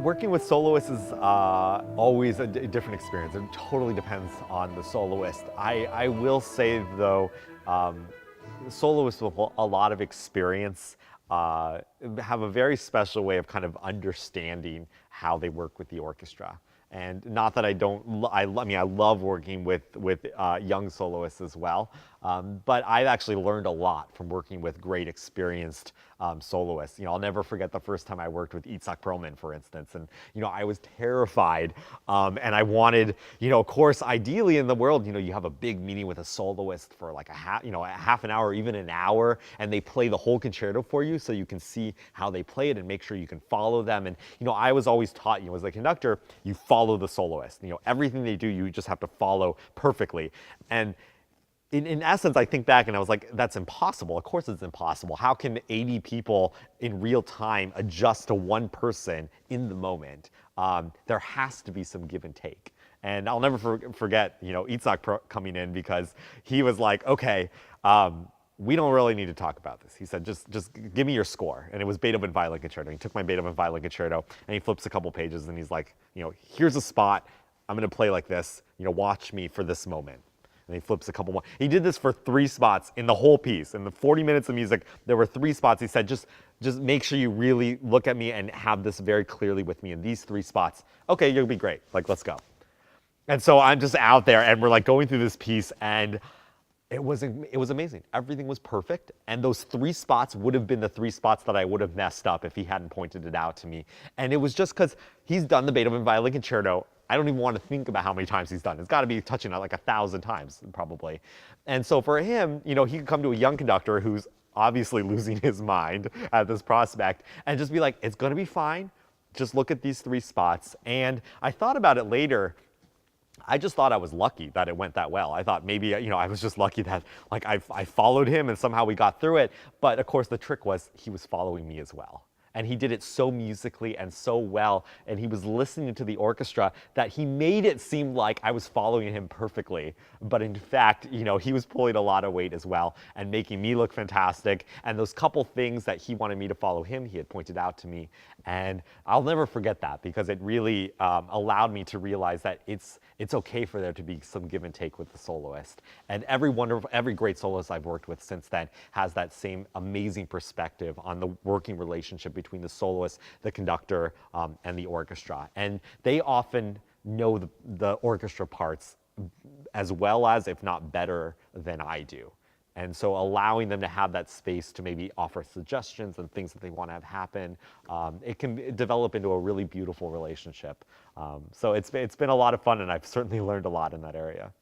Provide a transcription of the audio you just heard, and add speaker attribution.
Speaker 1: Working with soloists is always a different experience. It totally depends on the soloist. I will say though, soloists with a lot of experience have a very special way of kind of understanding how they work with the orchestra. And not that I don't, I mean, I love working with young soloists as well, but I've actually learned a lot from working with great experienced soloists. I'll never forget the first time I worked with Itzhak Perlman, for instance, and I was terrified, and I wanted, of course, ideally in the world, you have a big meeting with a soloist for like a half an hour, even an hour, and they play the whole concerto for you, so you can see how they play it and make sure you can follow them. And I was always taught, as a conductor, you follow the soloist. Everything they do, you just have to follow perfectly. And in essence, I think back and I was like, that's impossible. Of course it's impossible. How can 80 people in real time adjust to one person in the moment? There has to be some give and take. And I'll never forget, Itzhak coming in, because he was like, okay, we don't really need to talk about this. He said, just give me your score. And it was Beethoven Violin Concerto. He took my Beethoven Violin Concerto and he flips a couple pages and he's like, here's a spot. I'm going to play like this. Watch me for this moment. And he flips a couple more. He did this for 3 spots in the whole piece. In the 40 minutes of music, there were 3 spots. He said, just make sure you really look at me and have this very clearly with me in these 3 spots. Okay, you'll be great. Like, let's go. And so I'm just out there and we're like going through this piece, and it was amazing. Everything was perfect. And those 3 spots would have been the 3 spots that I would have messed up if he hadn't pointed it out to me. And it was just because he's done the Beethoven Violin Concerto. I don't even want to think about how many times he's done it. It's got to be touching it like 1,000 times, probably. And so for him, he could come to a young conductor who's obviously losing his mind at this prospect and just be like, it's going to be fine. Just look at these 3 spots. And I thought about it later. I just thought I was lucky that it went that well. I thought maybe, I was just lucky that like I followed him and somehow we got through it. But of course the trick was he was following me as well. And he did it so musically and so well, and he was listening to the orchestra that he made it seem like I was following him perfectly. But in fact, he was pulling a lot of weight as well and making me look fantastic. And those couple things that he wanted me to follow him, he had pointed out to me. And I'll never forget that, because it really allowed me to realize that it's okay for there to be some give and take with the soloist. And every great soloist I've worked with since then has that same amazing perspective on the working relationship between the soloist, the conductor, and the orchestra. And they often know the orchestra parts as well as, if not better, than I do. And so allowing them to have that space to maybe offer suggestions and things that they want to have happen, it can develop into a really beautiful relationship. So it's been a lot of fun, and I've certainly learned a lot in that area.